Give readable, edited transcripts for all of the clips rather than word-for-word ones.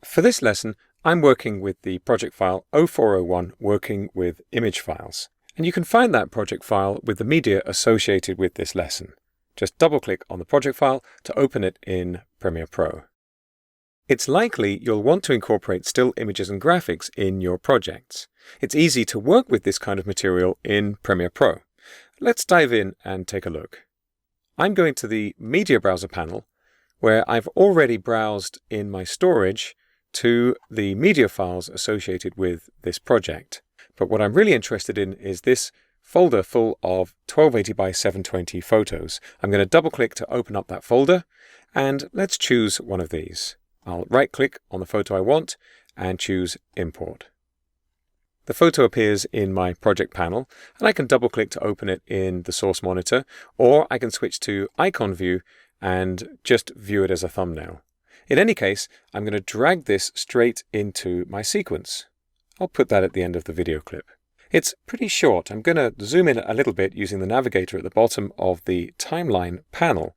For this lesson, I'm working with the project file 0401 working with image files. And you can find that project file with the media associated with this lesson. Just double-click on the project file to open it in Premiere Pro. It's likely you'll want to incorporate still images and graphics in your projects. It's easy to work with this kind of material in Premiere Pro. Let's dive in and take a look. I'm going to the Media Browser panel, where I've already browsed in my storage to the media files associated with this project. But what I'm really interested in is this folder full of 1280 by 720 photos. I'm going to double-click to open up that folder, and let's choose one of these. I'll right-click on the photo I want and choose Import. The photo appears in my project panel, and I can double-click to open it in the source monitor, or I can switch to Icon View and just view it as a thumbnail. In any case, I'm going to drag this straight into my sequence. I'll put that at the end of the video clip. It's pretty short. I'm going to zoom in a little bit using the navigator at the bottom of the timeline panel.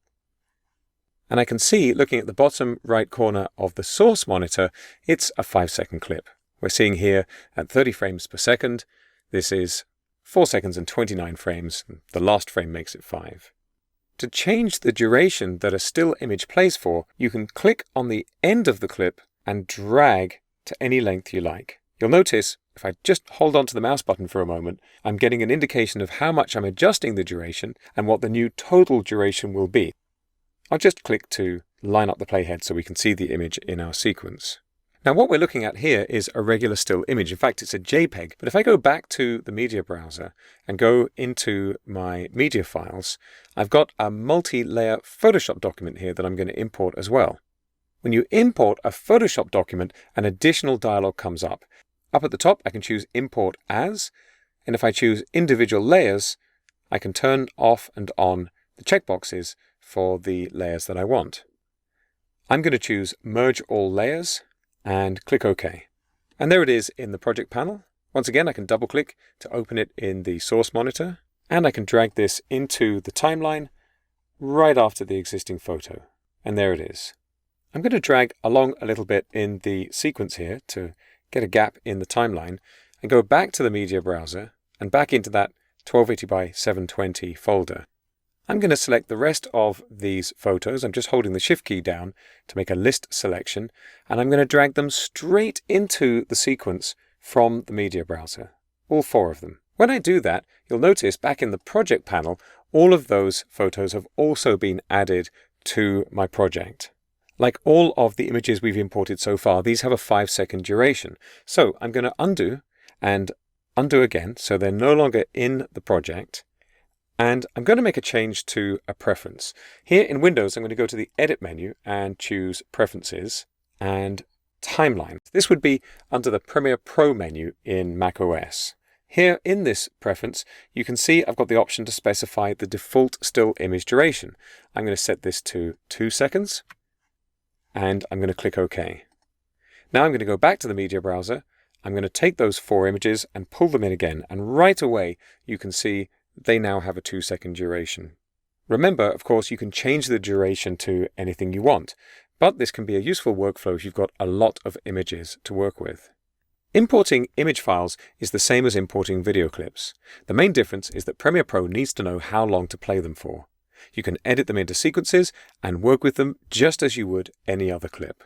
And I can see, looking at the bottom right corner of the source monitor, it's a 5-second clip. We're seeing here at 30 frames per second. This is 4 seconds and 29 frames. The last frame makes it 5. To change the duration that a still image plays for, you can click on the end of the clip and drag to any length you like. You'll notice, if I just hold on to the mouse button for a moment, I'm getting an indication of how much I'm adjusting the duration and what the new total duration will be. I'll just click to line up the playhead so we can see the image in our sequence. Now what we're looking at here is a regular still image. In fact, it's a JPEG. But if I go back to the media browser and go into my media files, I've got a multi-layer Photoshop document here that I'm going to import as well. When you import a Photoshop document, an additional dialog comes up. Up at the top, I can choose Import As, and if I choose Individual Layers, I can turn off and on the checkboxes for the layers that I want. I'm going to choose Merge All Layers and click OK. And there it is in the project panel. Once again, I can double-click to open it in the source monitor, and I can drag this into the timeline right after the existing photo. And there it is. I'm going to drag along a little bit in the sequence here to get a gap in the timeline and go back to the media browser and back into that 1280 by 720 folder. I'm going to select the rest of these photos. I'm just holding the Shift key down to make a list selection, and I'm going to drag them straight into the sequence from the media browser, all 4 of them. When I do that, you'll notice back in the project panel, all of those photos have also been added to my project. Like all of the images we've imported so far, these have a 5-second duration. So I'm going to undo and undo again, so they're no longer in the project. And I'm going to make a change to a preference. Here in Windows, I'm going to go to the Edit menu and choose Preferences and Timeline. This would be under the Premiere Pro menu in macOS. Here in this preference, you can see I've got the option to specify the default still image duration. I'm going to set this to 2 seconds, and I'm going to click OK. Now I'm going to go back to the media browser. I'm going to take those 4 images and pull them in again, and right away you can see they now have a 2-second duration. Remember, of course, you can change the duration to anything you want, but this can be a useful workflow if you've got a lot of images to work with. Importing image files is the same as importing video clips. The main difference is that Premiere Pro needs to know how long to play them for. You can edit them into sequences and work with them just as you would any other clip.